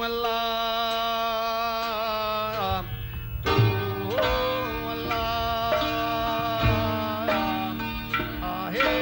अल्लाह तू अल्लाह आहे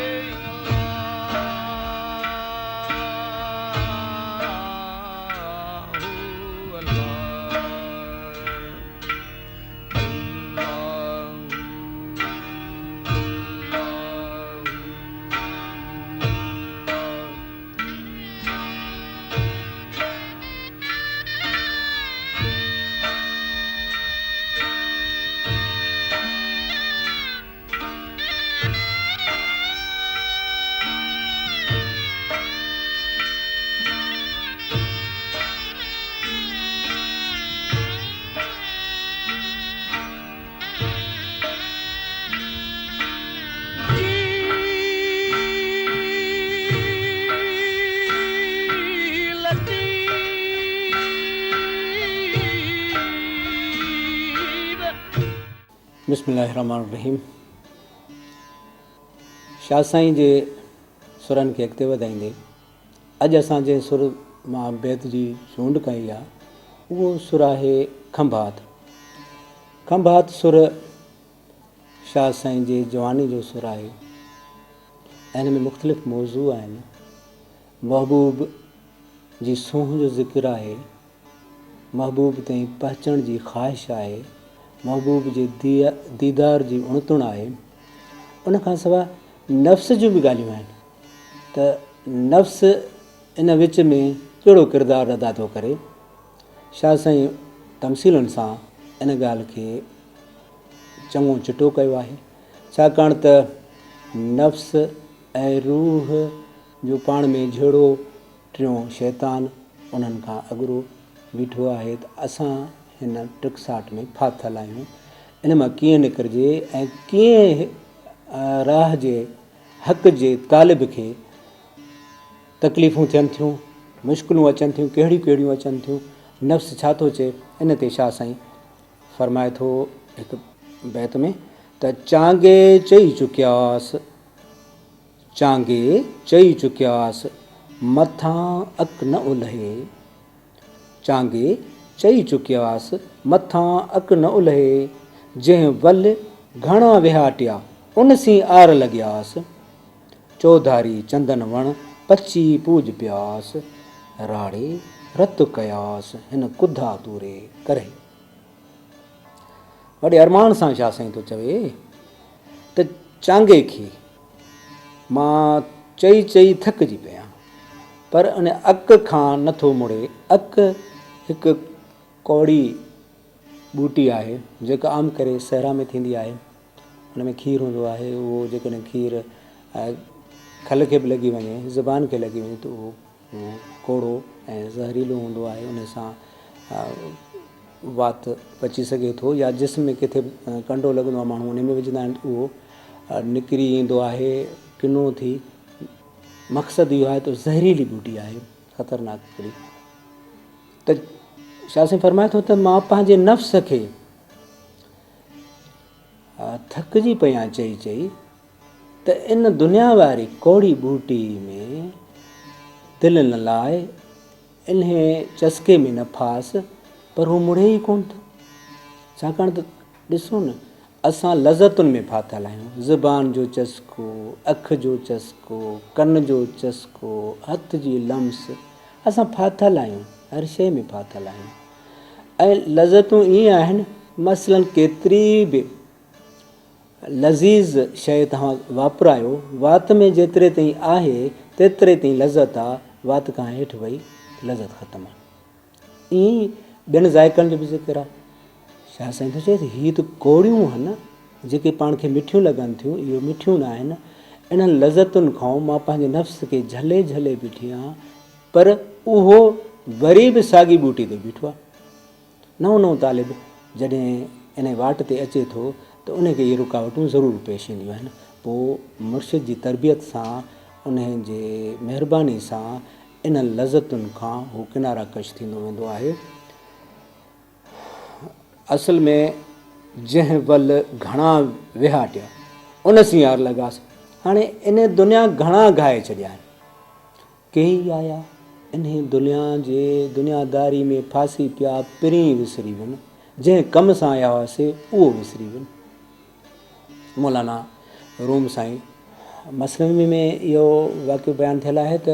बिस्मिल्लाहिर्रहमानिर्रहीम। शाह साईं जे सुरनि खे अॻिते वधाईंदे अॼु असां जंहिं सुर मां बैत जी चूंड कई आहे उहो सुर आहे खंभात। खंभात सुर शाह साईं जे जवानी जो सुर आहे ऐं हिन में मुख़्तलिफ़ मौज़ू आहिनि। महबूब जी सूंह जो ज़िक्र आहे, महबूब ताईं पहुचण जी ख़्वाहिश आहे, महबूब जे दीदार जी उणतुण आहे। उन खां सवाइ नफ़्स जूं बि ॻाल्हियूं आहिनि त नफ़्स इन विच में कहिड़ो किरदारु अदा थो करे। शाह साईं तमसीलुनि सां इन ॻाल्हि खे चङो चिटो कयो आहे, छाकाणि त नफ़्स ऐं रूह जो पाण में जहिड़ो टियों शैतान उन्हनि खां अॻिरो बीठो आहे त असां हिन टिकसाट में फाथल आहियूं। इन मां कीअं निकिरिजे ऐं कीअं राह जे हक़ जे तालिब खे तकलीफ़ूं थियनि थियूं, मुश्किलूं अचनि थियूं, कहिड़ियूं कहिड़ियूं अचनि थियूं, नफ़्स छा थो चए, इन ते शाह साईं फ़रमाए थो हिकु बैत में त चांगे चई चुकियासि, चांगे चई चुकियासि मथां अक न उल्हे, चांगे चई चुकियासि मथां अक न उल्हे, जंहिं वल घणा विहाटिया उन सी आर लॻियासि, चौधारी चंदन वण पची पूज पियासि, राड़े रत कयासि हिन कुधा तूरे करे। वॾे अरमान सां शाह साईं थो चवे त चांगे खे मां चई चई थकिजी पिया पर उन अक खां नथो मुड़े। अक हिकु कौड़ी ॿूटी आहे जेका आम करे सहरा में थींदी आहे। हुन में खीरु हूंदो आहे, उहो जेकॾहिं खीरु खल खे बि लॻी वञे, ज़ुबान खे लॻी वञे त उहो कौड़ो ऐं ज़हरीलो हूंदो आहे। उन सां वात पची सघे थो, या जिस्म में किथे कंडो लॻंदो आहे माण्हू उन में विझंदा आहिनि त उहो निकिरी ईंदो आहे किनो थी। मक़सदु इहो आहे त ज़हरीली ॿूटी आहे, ख़तरनाक ॿूटी। त शाह साईं फ़रमाए थो त मां पंहिंजे नफ़्स खे थकिजी पियां चई चई त इन दुनिया वारी कौड़ी ॿूटी में दिलि न लाइ, इन चस्के में न फास, पर हू मुड़े ई कोन थो। छाकाणि त ॾिसो न, असां लज़तुनि में फाथल आहियूं। ज़ुबान जो चस्को, अखि जो चस्को, कन जो चस्को, हथ जी लम्स, असां फाथल आहियूं, हर शइ में फाथल आहियूं। ऐं लज़तूं ईअं आहिनि, मसलन केतिरी बि लज़ीज़ शइ तव्हां वापरायो, वात में जेतिरे ताईं आहे तेतिरे ताईं लज़त आहे, वात खां हेठि वई लज़त ख़तमु आहे। ईअं ई ॿियनि ज़ाइक़नि जो बि ज़िक्र आहे। शाह साईं थो चए हीअ त कौड़ियूं आहिनि जेके पाण खे मिठियूं लॻनि थियूं, इहो मिठियूं न आहिनि। इन्हनि लज़तुनि खां मां पंहिंजे नफ़्स खे झले झले बीठी आहियां, पर उहो वरी बि साॻी ॿूटी ते बीठो आहे। नओं नओं तालिब जॾहिं इन वाट ते अचे थो त उनखे इहे रुकावटूं ज़रूरु पेश ईंदियूं आहिनि। पोइ मुर्शिद जी तरबियत सां, उन जे महिरबानी सां इन लज़तुनि खां हू किनारा कश थींदो वेंदो आहे। असल में जंहिं बल घणा विहाटिया उन सियार लॻासीं। हाणे इन दुनिया घणा गाए छॾिया आहिनि, के ई आया इन दुनियादारी में फासी पिया पिरीं विसरी वञ, जंहिं कम सां आया हुआसीं उहो विसरी वञ। मौलाना रूम साईं मसनवी में इहो वाक़ियो बयानु थियल आहे त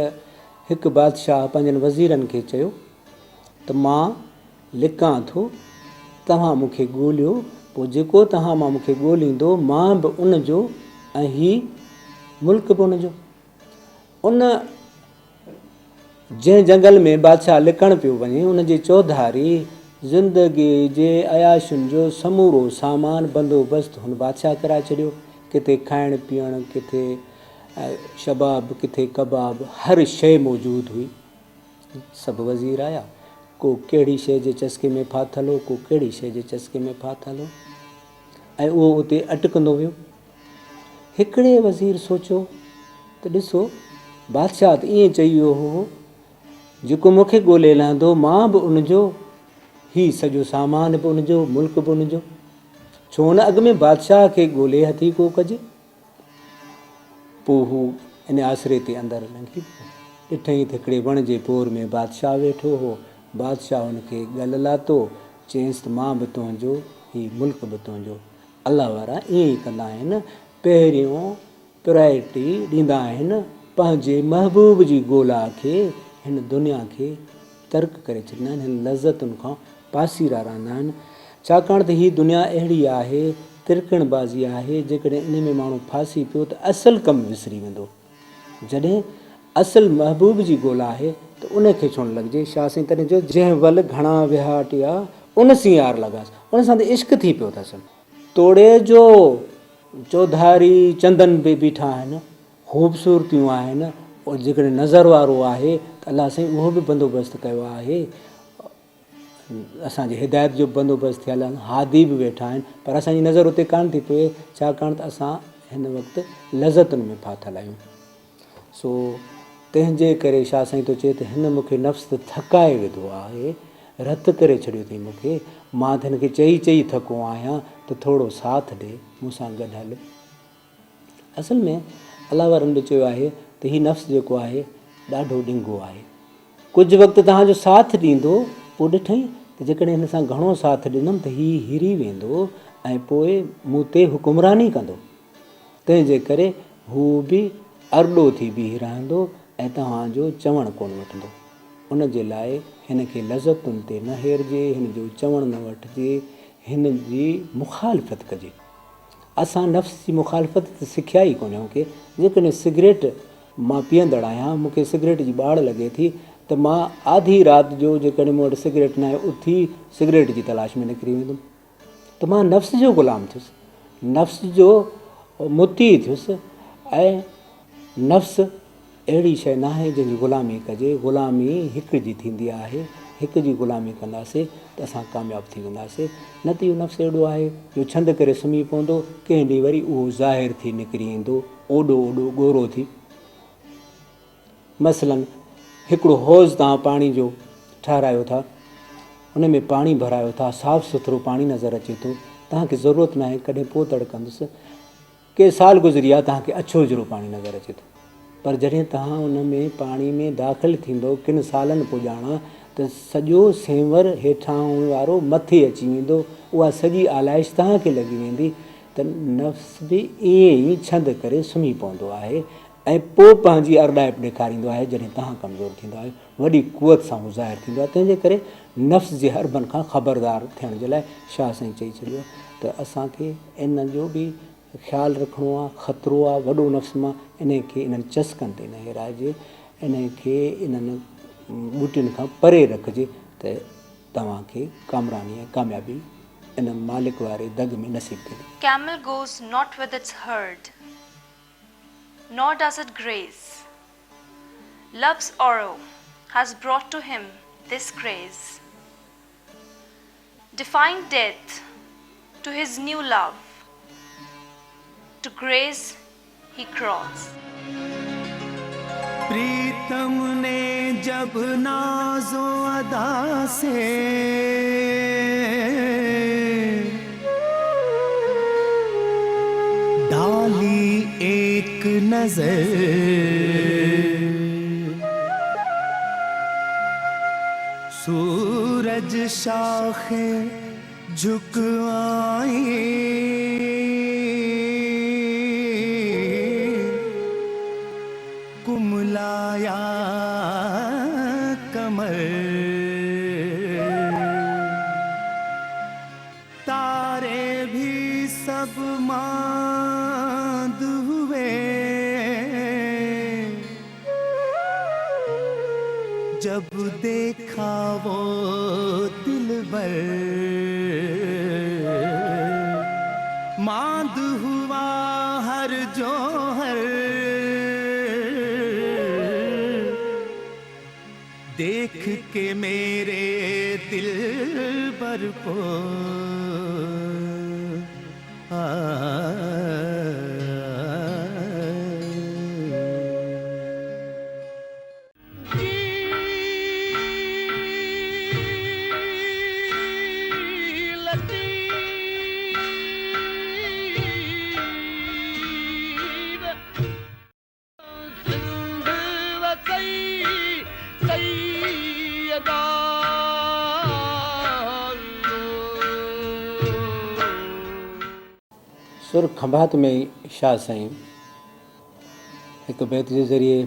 हिकु बादशाह पंहिंजनि वज़ीरनि खे चयो त मां लिकां थो, तव्हां मूंखे ॻोल्हियो, पोइ जेको तव्हां मां मूंखे ॻोल्हींदो मां बि उन जो ऐं हीउ मुल्क बि उन जो। उन जंहिं जंगल में बादशाह लिकणु पियो वञे उन जे चौधारी ज़िंदगीअ जे अयाशुनि जो समूरो सामान बंदोबस्तु हुन बादशाह कराए छॾियो। किथे खाइण पीअण, किथे शबाब, किथे कबाब, हर शइ मौजूदु हुई। सभु वज़ीर आया, को कहिड़ी शइ जे चस्के में फाथल हो, को कहिड़ी शइ जे चस्के में फाथल हो, ऐं उहो उते अटकंदो वियो। हिकिड़े वज़ीर सोचियो त ॾिसो, बादशाह त ईअं चई वियो हो, जेको मूंखे ॻोल्हे लहंदो मां बि उनजो, हीउ सॼो सामान बि उनजो, मुल्क बि उनजो, छो न अॻ में बादशाह खे ॻोल्हे हथी को कजे। पोइ हू इन आसिरे ते अंदरि लंघी पियो, ॾिठईं त हिकिड़े वण जे पोर में बादशाह वेठो हो। बादशाह हुनखे ॻल लाथो, चयईंसि त मां बि तुंहिंजो, हीउ मुल्क बि तुंहिंजो। अलाह वारा ईअं ई कंदा आहिनि, पहिरियों प्रायोरिटी ॾींदा आहिनि पंहिंजे महबूब जी ॻोल्हा खे, हिन दुनिया खे तर्क करे छॾींदा आहिनि, हिन लज़तुनि खां पासीरा रहंदा आहिनि। छाकाणि त हीअ दुनिया अहिड़ी आहे, तिरकणबाज़ी आहे, जेकॾहिं इन में माण्हू फासी पियो त असल कमु विसरी वेंदो। जॾहिं असल महबूब जी ॻोल्हा आहे त उनखे छो न लॻिजे। शाह साईं तॾहिं जो जंहिं वल घणा विहाटिया उन सी यार लॻासि, उन सां त इश्क थी पियो अथसि। तोड़े जो चौधारी चंदन बि बीठा आहिनि, ख़ूबसूरतियूं आहिनि, और जेकॾहिं नज़र वारो आहे त अलाह साईं उहो बि बंदोबस्तु कयो आहे। असांजे हिदायत जो बंदोबस्तु थियल आहिनि, हादी बि वेठा आहिनि, पर असांजी नज़र उते कान थी पए, छाकाणि त असां हिन वक़्तु लज़तुनि में फाथल आहियूं। सो तंहिंजे करे शाह साईं थो चए त हिन मूंखे नफ़्स त थकाए विधो आहे, रत करे छॾियो अथई मूंखे, मां त हिन खे चई चई थको आहियां त थोरो साथ ॾे, मूंसां गॾु हल। असल में अलाह वारनि बि चयो आहे त हीउ नफ़्स जेको आहे ॾाढो ॾिंगो आहे, कुझु वक़्तु तव्हांजो साथ ॾींदो, पोइ ॾिठईं त जेकॾहिं हिन सां घणो साथ ॾिनमि त हीउ हिरी वेंदो ऐं पोइ मूं ते हुकुमरानी कंदो। तंहिंजे करे हू बि अरॾो थी बीह रहंदो ऐं तव्हांजो चवणु कोन वठंदो। उन जे लाइ हिन खे लज़तुनि ते न हेरिजे, हिन जो चवणु न वठिजे, हिन जी मुखालफ़त कजे। असां नफ़्स जी मुखालफ़त त सिखिया ई कोन आहियूं के। जेकॾहिं सिगरेट मां पीअंदड़ आहियां, मूंखे सिगरेट जी ॿाड़ लॻे थी त मां आधी राति जो जेकॾहिं मूं वटि सिगरेट न आहे उथी सिगरेट जी तलाश में निकिरी वेंदुमि, त मां नफ़्स जो ग़ुलाम थियुसि, नफ़्स जो मुती थियुसि। ऐं नफ़्स अहिड़ी शइ न आहे जंहिंजी ग़ुलामी कजे, ग़ुलामी हिक जी थींदी आहे, हिक जी ग़ुलामी कंदासीं त असां कामयाबु थी वेंदासीं। न त इहो नफ़्स अहिड़ो आहे जो छंद करे सुम्ही पवंदो, कंहिं ॾींहुं वरी उहो ज़ाहिर थी निकिरी ईंदो ओॾो ओॾो ॻोरो थी। मसलन हिकिड़ो हौज़ तव्हां पाणी जो ठाहिरायो था, उन में पाणी भरायो था, साफ़ु सुथिरो पाणी नज़र अचे थो, तव्हांखे ज़रूरत न आहे कॾहिं पोइ तड़कंदुसि, के साल गुज़री विया तव्हांखे अछो जहिड़ो पाणी नज़र अचे थो। पर जॾहिं तव्हां उन में पाणी में दाख़िल थींदो किन सालनि पोइ ॼाणा त सॼो सेंवर हेठां वारो मथे अची वेंदो, उहा सॼी आलाइश तव्हांखे लॻी वेंदी। त नफ़्स बि ईअं ई छंद करे सुम्ही पवंदो आहे ऐं पोइ पंहिंजी अरड़ाइप ॾेखारींदो आहे। जॾहिं तव्हां कमज़ोर थींदो आहे वॾी कुवत सां हू ज़ाहिर थींदो आहे। तंहिंजे करे नफ़्स जे हरबनि खां ख़बरदार थियण जे लाइ शाह साईं चई छॾियो त असांखे इन जो बि ख़्यालु रखिणो आहे। ख़तरो आहे वॾो नफ़्स मां, इन खे इन्हनि चस्कनि ते न हेराइजे, इन खे इन्हनि ॿूटियुनि खां परे रखिजे त तव्हांखे कामरानी ऐं कामयाबी इन मालिक वारे दग में नसीब थिए। Camel goes not with its herd, nor does it graze. Love's sorrow has brought to him this grace. Defying death to his new love, to graze he crossed. Pritam ने जब नाज़ो अदा से डाली एक नजर, सूरज शाखे झुक आई, कुमलाया कमर, तारे भी सब मांद हुए, जब देखा वो दिलबर, मांद हुआ हर जोहर, देख के मेरे दिलबर को सुर खंभात में शाह साईं हिकु बैत जे ज़रिए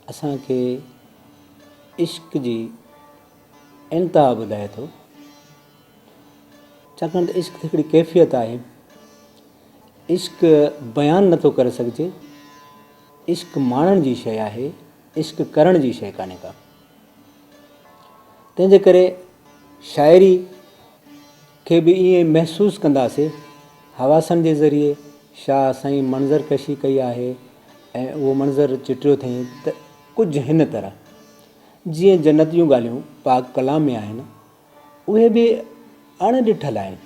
असांखे इश्क जी इंतिहा ॿुधाए थो। छाकाणि त इश्क हिकिड़ी कैफ़ियत आहे, इश्क बयानु नथो करे सघिजे, इश्क माणण जी शइ आहे, इश्क करण जी शइ कान्हे का। तंहिंजे करे शाइरी खे बि ईअं महसूसु कंदासीं। हवासनि जे ज़रिए शाह साईं मंज़र कशी कई आहे ऐं उहो मंज़र चिटियो अथई त कुझु हिन तरह जीअं जन्नत जूं ॻाल्हियूं पाक कलाम में आहिनि, उहे बि अणॾिठल आहिनि।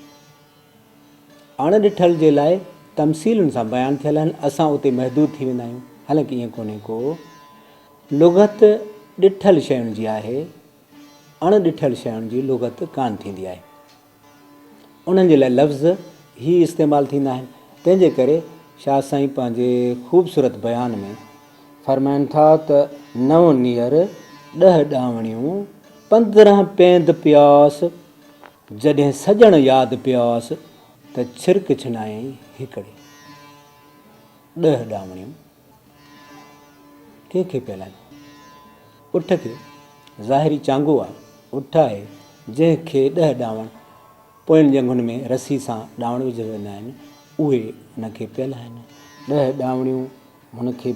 अणॾिठल जे लाइ तमसीलुनि सां बयानु थियल आहिनि। असां उते महदूद थी वेंदा आहियूं। हालांकि ईअं कोन्हे को, लुग़त ॾिठल शयुनि जी आहे, अणॾिठल शयुनि जी लुग़त कान थींदी आहे। उन्हनि जे लाइ लफ़्ज़ ही इस्तेमालु थींदा आहिनि। तंहिंजे करे शाह साईं पंहिंजे ख़ूबसूरत बयान में फ़रमाइनि था त 9 नीअर 10 ॾावणियूं 15 पेंद प्यास, जॾहिं सॼण यादि प्यास त छिरक छिनाई हिकिड़े। 10 ॾावणियूं कंहिंखे पियल आहिनि? उठ खे। ज़ाहिरी चांगो आहे, उठ आहे जंहिंखे 10 ॾावण पोयनि जंगुनि में रसी सां ॾावण विझ वेंदा आहिनि, उहे हुनखे पियल आहिनि। 10 ॾावणियूं हुनखे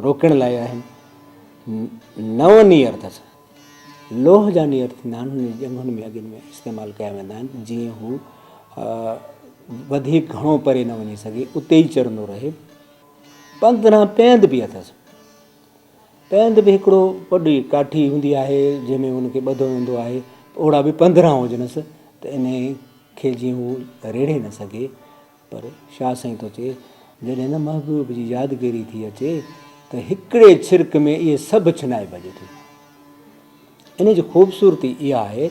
रोकण लाइ आहिनि। 9 नीअर अथसि, लोह जा नीअर थींदा आहिनि, हुन जंगुनि में अॻियुनि में इस्तेमालु कया वेंदा आहिनि, जीअं हू वधीक घणो परे न वञी सघे, उते ई चढ़ंदो रहे। 15 पेंद बि अथसि। पेंद बि हिकिड़ो वॾी काठी हूंदी आहे जंहिंमें हुनखे ॿधो वेंदो आहे। ओड़ा बि 15 हुजनिसि त इन खे जीअं हू रेड़े न सघे। पर शाह साईं थो चए जॾहिं न महबूब जी यादगिरी थी अचे त हिकिड़े छिरक में इहे सभु छिनाए भॼे थो। इन जी ख़ूबसूरती इहा आहे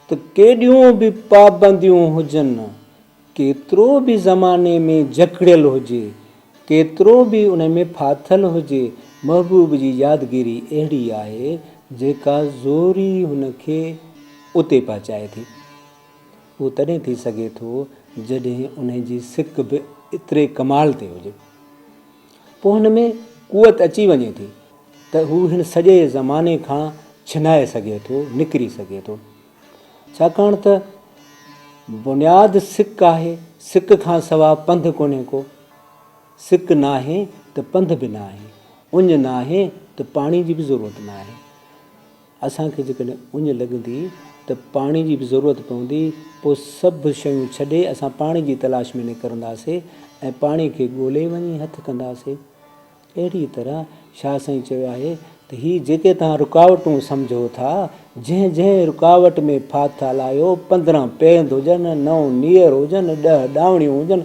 त केॾियूं बि पाबंदियूं हुजनि, केतिरो बि ज़माने में जकड़ियल हुजे, केतिरो बि उन में फाथल हुजे, महबूब जी यादगिरी अहिड़ी आहे जेका ज़ोरी हुनखे उते पहुचाए थी। उहो तॾहिं थी सघे थो जॾहिं उन जी सिक बि एतिरे कमाल ते हुजे। पोइ हुन में कुवत अची वञे थी त हू हिन सॼे ज़माने खां छिनाए सघे थो, निकिरी सघे थो। छाकाणि त बुनियादु सिक आहे, सिक खां सवाइ पंधु कोन्हे को। सिक न आहे त पंधु बि न आहे, उञ न आहे त पाणी जी बि ज़रूरत न आहे। असांखे जेकॾहिं उञ लॻंदी त पाणी जी बि ज़रूरत पवंदी, पोइ सभु शयूं छॾे असां पाणी जी तलाश में निकिरंदासीं ऐं पाणी खे ॻोल्हे वञी हथु कंदासीं। अहिड़ी तरह शाह साईं चयो आहे त हीअ जेके तव्हां रुकावटूं सम्झो था, जंहिं जंहिं रुकावट में फाथल आहियो, 15 पेंद हुजनि, 9 नीअर हुजनि, 10 ॾावणियूं हुजनि,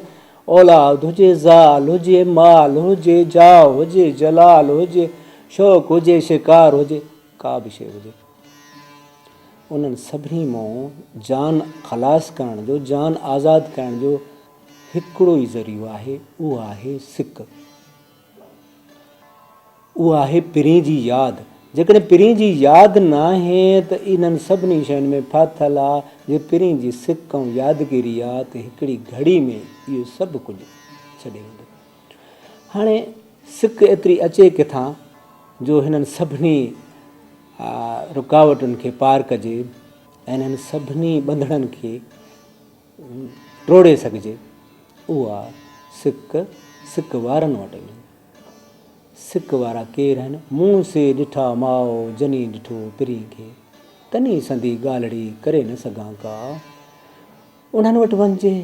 औलाद हुजे, ज़ाल हुजे, माल हुजे, जाह हुजे, जलाल हुजे, शौक़ु हुजे, शिकार हुजे, का बि शइ हुजे, उन्हनि सभिनी मां जान ख़लास करण जो, जान आज़ादु करण जो हिकिड़ो ई ज़रियो आहे, उहो आहे सिक। उहा आहे पिरीं जी यादि जेकॾहिं पिरीं जी यादि न आहे त इन्हनि सभिनी शयुनि में फाथल आहे। जे पिरीं जी सिक ऐं यादगिरी आहे त हिकिड़ी घड़ी में इहो सभु कुझु छॾे वेंदो। हाणे सिक एतिरी अचे किथां जो हिननि सभिनी रुकावटुनि खे पार कजे ऐं हिननि सभिनी ॿंधणनि खे टोड़े सघिजे। उहा सिक वारनि वटि वञे। सिक वारा केरु आहिनि? मूं से ॾिठा माओ जनी ॾिठो पिरीं खे, तनी संदी ॻाल्हिड़ी करे न सघां का। उन्हनि वटि वञिजे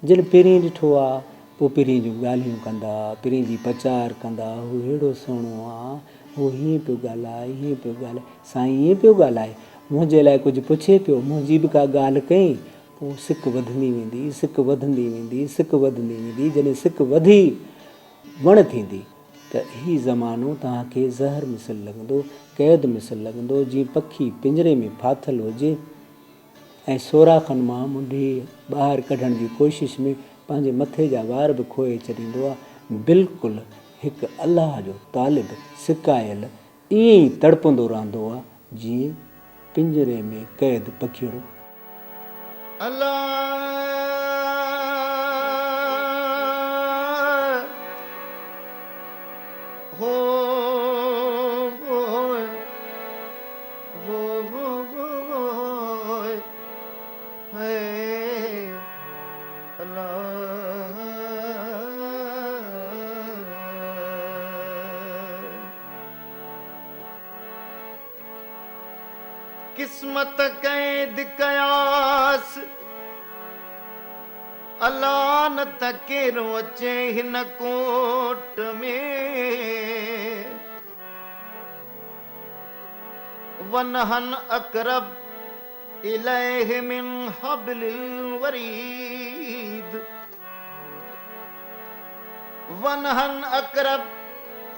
जिन पिरीं ॾिठो आहे। पोइ पिरीं जूं ॻाल्हियूं कंदा, पिरीं जी प्रचार कंदा। हू अहिड़ो सुहिणो आहे, हू हीअं पियो ॻाल्हाए, हीअं पियो ॻाल्हाए, साईं हीअं पियो ॻाल्हाए, मुंहिंजे लाइ कुझु पुछे पियो, मुंहिंजी बि का ॻाल्हि कई। पोइ सिक वधंदी वेंदी, सिक वधंदी वेंदी, सिक वधंदी वेंदी। जॾहिं सिक वधी वण थींदी त हीउ ज़मानो तव्हांखे ज़हर मिसल लॻंदो, क़ैद मिसल लॻंदो, जीअं पखी पिंजरे में फाथल हुजे ऐं सोराखनि मां मुंडी ॿाहिरि कढण जी कोशिशि में पंहिंजे मथे जा वार बि खोए छॾींदो आहे। बिल्कुलु हिकु अलाह जो तालिब सिकायल ईअं ई तड़पंदो रहंदो आहे जीअं पिंजरे में क़ैद पखियुड़ो। अल्लाह हो किस्मत कैद कयास अल्लाह न तकेरो अचे हिन कोट में। वनहन अकरब इलैहि मिन हब्लिल वरीद, वनहन अकरब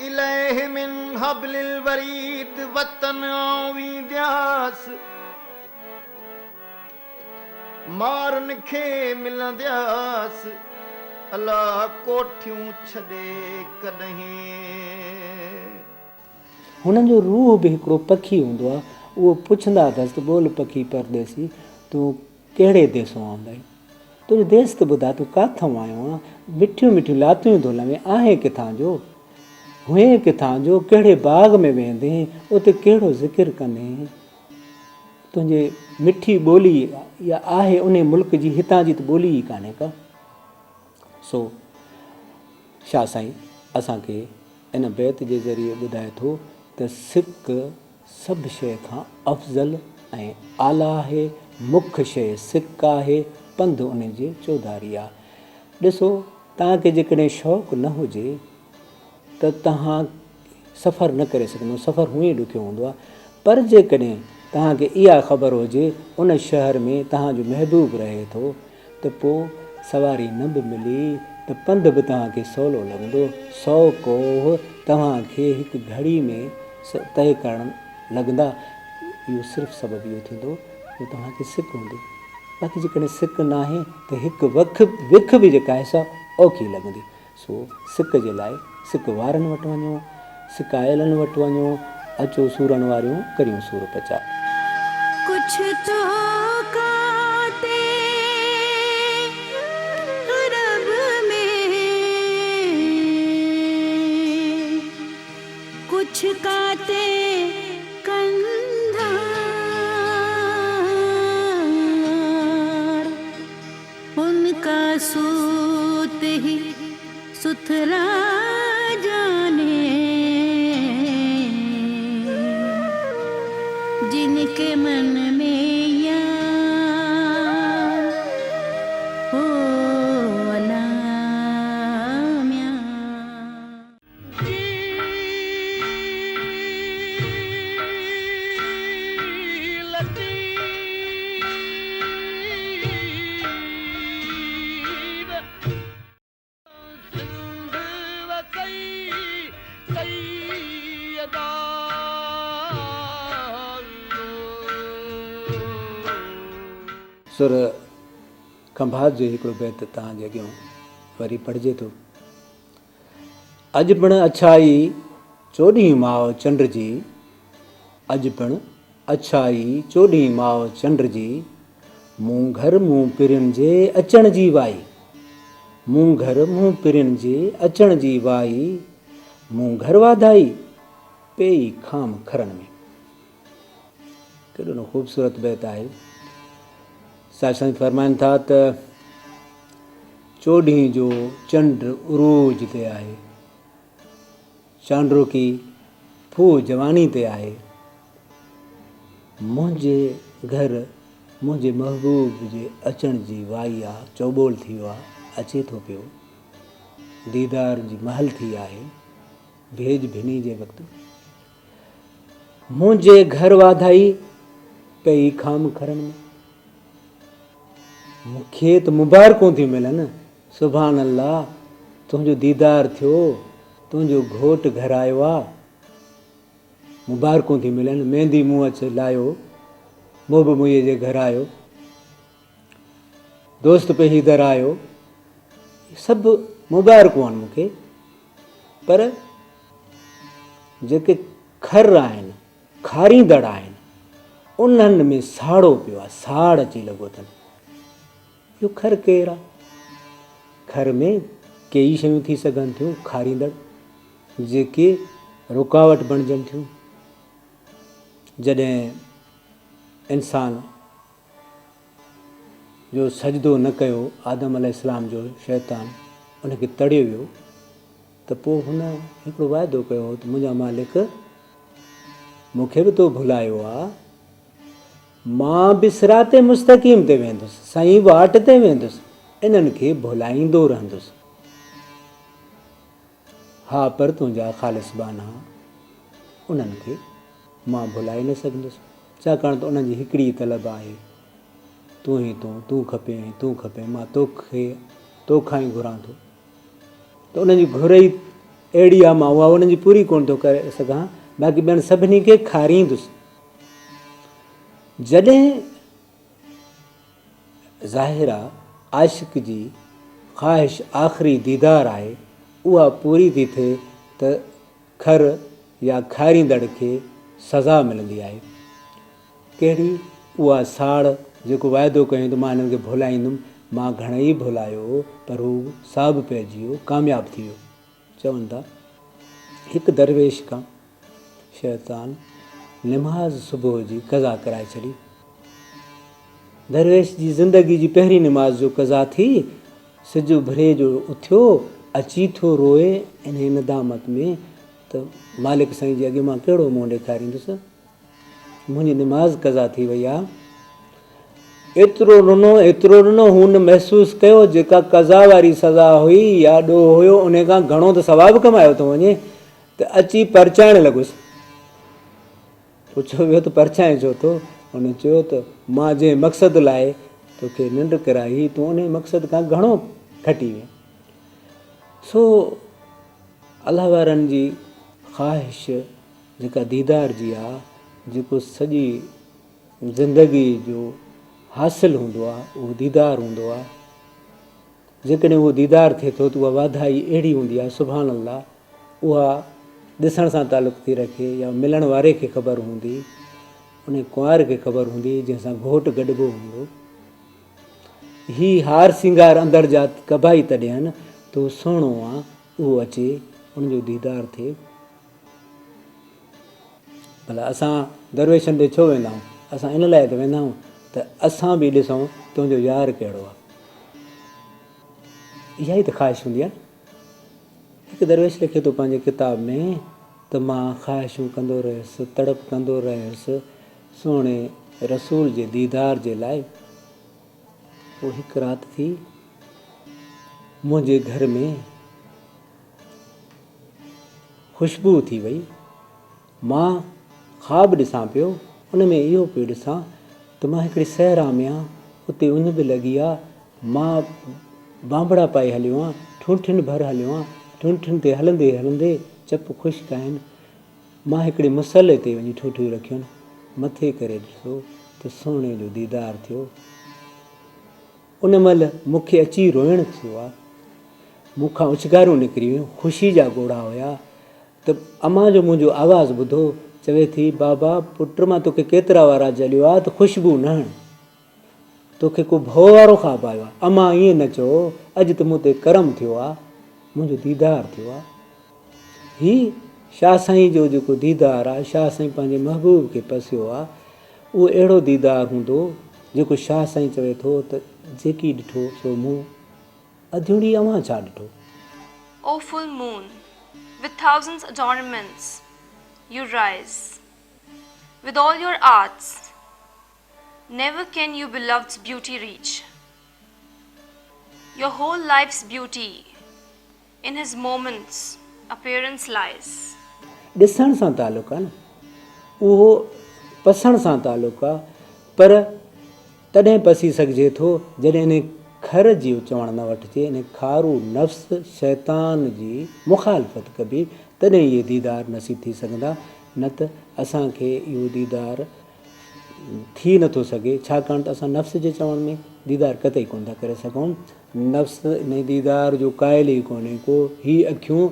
इलैहि मिन हब्लिल वरीद। वतन आवी द्यास मारन खे मिलंदियास, अलाह कोठियूं छॾे कॾहिं। हुननि जो रूह बि हिकिड़ो पखी हूंदो आहे। उहो पुछंदा अथसि त बोल पखी परदेसी, तूं कहिड़े देसो आंदा आहीं? तुंहिंजो देस त ॿुधा, तूं काथां आयो आहे? मिठियूं मिठियूं लातियूं थो लवे, आहे किथां जो? हुए किथां जो? कहिड़े बाग़ में वेंदे? उते कहिड़ो ज़िक्र कंदे? तुंहिंजे मिठी ॿोली या आहे उन मुल्क जी, हितां जी त ॿोली ई कान्हे का। सो शाह साईं असांखे इन बैत जे ज़रिए ॿुधाए थो त सिक सभु शइ खां अफ़ज़ल ऐं आला आहे। मुख्य शइ सिक आहे, पंधु उन जे चौधारी आहे। ॾिसो, तव्हांखे जेकॾहिं शौक़ु न हुजे त तव्हां सफ़र न करे सघंदो। सफ़र हूअं ई ॾुखियो हूंदो आहे। पर जेकॾहिं तव्हांखे इहा ख़बर हुजे उन शहर में तव्हांजो महबूब रहे थो त पोइ सवारी न बि मिली त पंधु बि तव्हांखे सवलो लॻंदो। 100 कोह तव्हांखे हिकु घड़ी में तय करणु लॻंदा। इहो सिर्फ़ु सबबु इहो थींदो जो तव्हांखे सिक हूंदी। बाक़ी जेकॾहिं सिक न आहे त हिकु विख बि जेका आहे सा औखी लॻंदी। सो सिक जे लाइ सिक वारनि वटि वञो, सिकायलनि वटि वञो। अचो सूरन वारियूं करियूं सूर पचा। कुछ तो काटे रब में, कुछ काटे कंधार, उनका सूत ही सुथरा जाने, जिनके मन में यार हो अलाम्या। सुर खंभात जो हिकिड़ो बैत तव्हांजे अॻियां वरी पढ़िजे थो। अॼु पिण अछाई 14 माह चंड जी, अॼु पिणु अछाई चोॾहीं माउ चंड जी, मूं घर मूं पिरियुनि जे अचण जी वाई, मूं घर मूं पिरियुनि जे अचण जी वाई, मूं घर वाधाई पेई खाम खरण में। केॾो न ख़ूबसूरत बैत आहे। साईं फरमाइनि था त चोॾहीं जो चंड उरूज ते आहे, चांड्रोकी फूह जवानी ते आहे, मुंहिंजे घर मुंहिंजे महबूब जे अचण जी वाई आहे, चौबोल थी वियो आहे, अचे थो पियो, दीदार जी महल थी आहे, भेज भिनी जे वक़्तु मुंहिंजे घर वाधाई पई खाम खरण में। मूंखे त मुबारकूं थियूं मिलनि, सुभान अल्लाह, तुंहिंजो दीदार थियो, तुंहिंजो घोट घर आयो आहे, मुबारकूं थी मिलनि, मेहंदी मूं अच लायो, मूं बि मुंहिंजे जे घर आयो, दोस्त पे दर आयो, सभु मुबारकूं आहिनि मूंखे। पर जेके खर आहिनि, खारींदड़ आहिनि, उन्हनि में साड़ो पियो आहे, साड़ अची लॻो अथनि। इहो खर केरु आहे? खर में कई शयूं थी सघनि थियूं खारींदड़, जेके रुकावट बणिजनि थियूं। जॾहिं इंसान जो सजदो न कयो आदम अलैहिस्सलाम जो, शैतान उनखे तड़ियो वियो, त पोइ हुन हिकिड़ो वाइदो कयो त मुंहिंजा मालिक मूंखे बि तो भुलायो आहे, मां बि सिराते मुस्तक़ीम ते वेंदुसि, सही वाट ते वेंदुसि, इन्हनि खे भुलाईंदो रहंदुसि। हा, पर तुंहिंजा ख़ालिस बाना उन्हनि खे मां भुलाए न सघंदुसि, छाकाणि त उन्हनि जी हिकिड़ी तलब आहे, तूं ई तूं खपे, तूं खपे, मां तोखां ई घुरां थो। त उन्हनि जी घुर ई अहिड़ी आहे, मां उहा उन्हनि जी पूरी कोन थो करे सघां, बाक़ी ॿियनि सभिनी खे खारींदुसि। जॾहिं ज़ाहिर आहे आशिक़ जी ख़्वाहिश आख़िरी दीदार आहे, उहा पूरी थी थिए त खर या खारींदड़ खे सज़ा मिलंदी आहे। कहिड़ी? उहा साड़ जेको वाइदो कयूं त मां हिननि खे भुलाईंदुमि, मां घणेई भुलायो, पर हू साबितु पइजी वियो, कामयाबु थी वियो। चवनि था हिकु दरवेश खां शैतान निमाज़ सुबुह जी क़ज़ा कराए छॾी। दरवेश जी ज़िंदगी जी पहिरीं निमाज़ जो क़ज़ा थी, सिज उभरे जो उथियो, अची थो रोए इन नदामत में त मालिक साईं जे अॻे मां कहिड़ो मुंहुं ॾेखारींदुसि, मुंहिंजी निमाज़ क़ज़ा थी वई आहे। एतिरो रुनो हुन महसूसु कयो जेका क़ज़ा वारी सज़ा हुई या ॾोह हुयो, उन खां घणो त सवाबु कमायो थो वञे, त अची परचाइण लॻुसि। पुछो वियो त परचाए छो थो? हुन चयो त मां जंहिं मक़सदु लाइ तोखे निंड कराई, तूं उन मक़सद खां घणो खटी वएं। सो अलाह वारनि जी ख़्वाहिश जेका दीदार जी आहे, जेको सॼी ज़िंदगी जो हासिलु हूंदो आहे, उहो दीदार हूंदो आहे। जेकॾहिं उहो दीदार थिए थो त उहा वाधाई अहिड़ी हूंदी आहे, सुभान अल्लाह, उहा ॾिसण सां तालुक़ु थी रखे या मिलण वारे खे ख़बर हूंदी, उन कुंवार खे ख़बर हूंदी जंहिंसां घोटु गॾिबो हूंदो। ही हार सिंगार अंदरि जा कबाई त ॾियनि, त उहो सुहिणो आहे, उहो अचे, उनजो दीदार थिए। भला असां दरवेशनि ॾे छो वेंदा आहियूं? असां इन लाइ त वेंदा आहियूं त असां बि ॾिसूं तुंहिंजो यार कहिड़ो आहे। इहा ई त ख़्वाहिश हूंदी आहे। हिकु दरवेश लिखे थो पंहिंजे किताब में त मां ख़्वाहिशूं कंदो रहियुसि, तड़प कंदो रहियुसि सुहिणे रसूल जे दीदार जे लाइ। पोइ हिकु राति थी, मुंहिंजे घर में ख़ुशबू थी वई, मां ख़्वाबु ॾिसां पियो, उन में इहो पियो ॾिसां त मां हिकिड़ी सहरा में आहियां, उते उञ बि लॻी आहे, मां बांबड़ा पाए हलियो आहियां, ठूंठियुनि भर हलियो आहियां, ठूंठियुनि ते हलंदे हलंदे चप ख़ुश्क आहिनि, मां हिकिड़े मुसले ते वञी ठूठियूं रखियूं, मथे करे ॾिसो त सुहिणे जो दीदार थियो। उन महिल मूंखे अची रोइणु थियो आहे, मूंखां उछगारूं निकिरी वियूं, ख़ुशी जा ॻोढ़ा हुया त अमां जो मुंहिंजो आवाज़ु ॿुधो, चवे थी बाबा पुट मां तोखे केतिरा वारा जलियो आहे त ख़ुशबू न हण, तोखे को भउ वारो ख़्वाब आयो आहे। अमा ईअं न चओ, अॼु त मूं ते करम थियो आहे, मुंहिंजो दीदार थियो आहे। ही शाह साईं जो जेको दीदार आहे, शाह साईं पंहिंजे महबूब खे पसियो आहे, उहो अहिड़ो दीदार हूंदो जेको शाह साईं चवे थो त जेकी ॾिठो सो मूं अधूरी अवां छा ॾिठो। O full moon, with thousands adornments, you rise. With all your arts, never can you beloved's beauty reach. Your whole life's beauty in his moments appearance lies. ॾिसण सां तालुक़ु आहे न, उहो पसण सां तालुक़ु आहे, पर तॾहिं पसी सघिजे थो जॾहिं इन खर जी चवणु न वठिजे, इन खारू नफ़्स शैतान जी मुखालफ़त कबी, तॾहिं इहे दीदार नसीब थी सघंदा। न त असांखे इहो दीदार थी नथो सघे, छाकाणि त असां नफ़्स जे चवण में दीदार कतई कोन था करे सघूं। नफ़्स इन दीदार जो क़ाइल ई कोन्हे को। ही अखियूं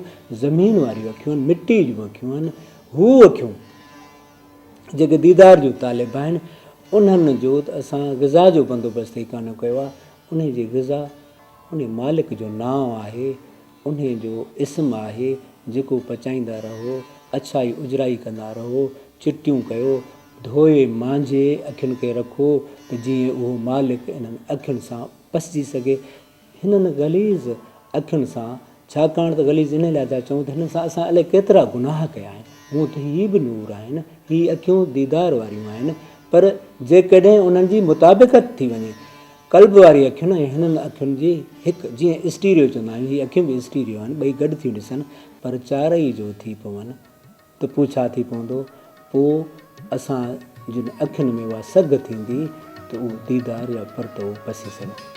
ज़मीन वारियूं अखियूं आहिनि, मिटी जूं अखियूं आहिनि। हू अखियूं जेके दीदार जो तालिब आहिनि, उन्हनि जो त असां ग़िज़ा जो बंदोबस्तु ई कान कयो आहे। उन जी ग़िज़ा उन मालिक जो नाव आहे, उन जो इस्म आहे, जेको पचाईंदा रहो, अच्छाई उजराई कंदा रहो, चिटियूं कयो, धोए मांझे अखियुनि खे रखो त जीअं उहो मालिक इन्हनि अखियुनि सां पसिजी सघे। हिननि गलीज़ अखियुनि सां, छाकाणि त गलीज़ इन लाइ था चऊं त हिन सां असां अलाए केतिरा गुनाह कया आहिनि। हूअं त ही बि नूर आहिनि, ही अखियूं दीदार वारियूं आहिनि, पर जेकॾहिं उन्हनि जी मुताबिक़त थी वञे, कल्ब वारी अखियुनि ऐं हिननि अखियुनि जी हिकु, जीअं स्टीरियो चवंदा आहियूं, हीअ अखियूं बि स्टीरियो आहिनि, ॿई गॾु थियूं ॾिसनि, पर चारई जो थी पवनि त पोइ छा थी पवंदो? पोइ असां जिन अखियुनि में उहा सघ थींदी त उहो दीदार या परतो पसी सघे।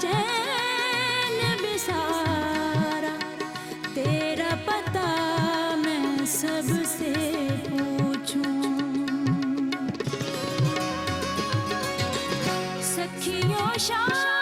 चैन बिसारा, तेरा पता मैं सबसे पूछूं। सखियों शाम